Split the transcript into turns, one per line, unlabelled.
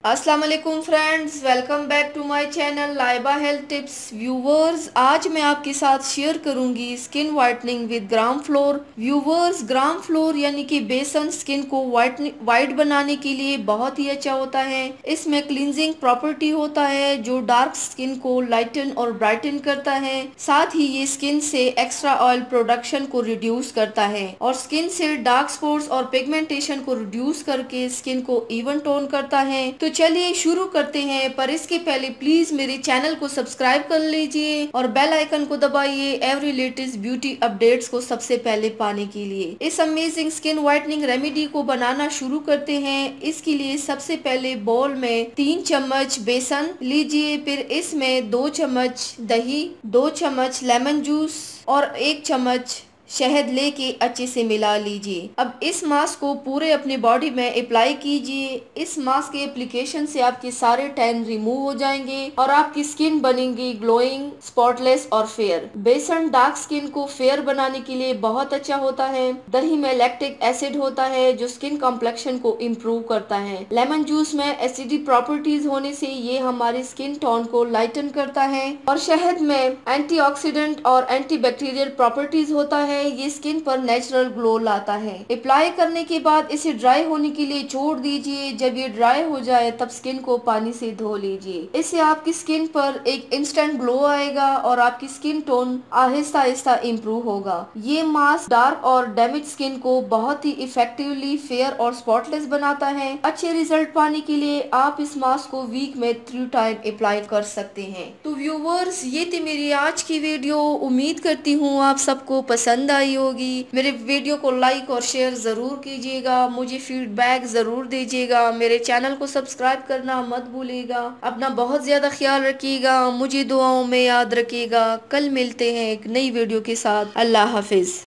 अस्सलाम वालेकुम friends, welcome back to my channel Laiba health tips. Viewers, आज मैं आपके साथ शेयर करूंगी skin whitening with gram flour. Viewers, gram flour यानी कि बेसन स्किन को वाइट बनाने के लिए बहुत ही अच्छा होता है। इसमें क्लींजिंग प्रॉपर्टी होता है जो डार्क स्किन को लाइटन और ब्राइटन करता है। साथ ही ये स्किन से एक्स्ट्रा ऑयल प्रोडक्शन को रिड्यूस करता है और स्किन से डार्क स्पॉट्स और पिगमेंटेशन को रिड्यूस करके स्किन को इवन टोन करता है। तो चलिए शुरू करते हैं, पर इसके पहले प्लीज मेरे चैनल को सब्सक्राइब कर लीजिए और बेल आइकन को दबाइए एवरी लेटेस्ट ब्यूटी अपडेट्स को सबसे पहले पाने के लिए। इस अमेजिंग स्किन व्हाइटनिंग रेमेडी को बनाना शुरू करते हैं। इसके लिए सबसे पहले बोल में 3 चम्मच बेसन लीजिए, फिर इसमें 2 चम्मच दही, 2 चम्मच लेमन जूस और 1 चम्मच शहद लेके अच्छे से मिला लीजिए। अब इस मास्क को पूरे अपनी बॉडी में अप्लाई कीजिए। इस मास्क के एप्लीकेशन से आपके सारे टैन रिमूव हो जाएंगे और आपकी स्किन बनेगी ग्लोइंग, स्पॉटलेस और फेयर। बेसन डार्क स्किन को फेयर बनाने के लिए बहुत अच्छा होता है। दही में लैक्टिक एसिड होता है जो स्किन कॉम्प्लेक्शन को इम्प्रूव करता है। लेमन जूस में एसिडिक प्रॉपर्टीज होने से ये हमारी स्किन टोन को लाइटन करता है और शहद में एंटीऑक्सीडेंट और एंटीबैक्टीरियल प्रॉपर्टीज होता है। ये स्किन पर नेचुरल ग्लो लाता है। अप्लाई करने के बाद इसे ड्राई होने के लिए छोड़ दीजिए। जब ये ड्राई हो जाए तब स्किन को पानी से धो लीजिए। इससे आपकी स्किन पर एक इंस्टेंट ग्लो आएगा और आपकी skin tone Aahista Aahista improve होगा। ये मास्क डार्क और डैमेज स्किन को बहुत ही इफेक्टिवली फेयर और स्पॉटलेस बनाता है। अच्छे रिजल्ट पाने के लिए आप इस मास्क को वीक में 3 टाइम अप्लाई कर सकते हैं। तो व्यूवर्स, ये थी मेरी आज की वीडियो। उम्मीद करती हूँ आप सबको पसंद आई होगी। मेरे वीडियो को लाइक और शेयर जरूर कीजिएगा। मुझे फीडबैक जरूर दीजिएगा। मेरे चैनल को सब्सक्राइब करना मत भूलिएगा। अपना बहुत ज्यादा ख्याल रखिएगा। मुझे दुआओं में याद रखिएगा। कल मिलते हैं एक नई वीडियो के साथ। अल्लाह हाफिज।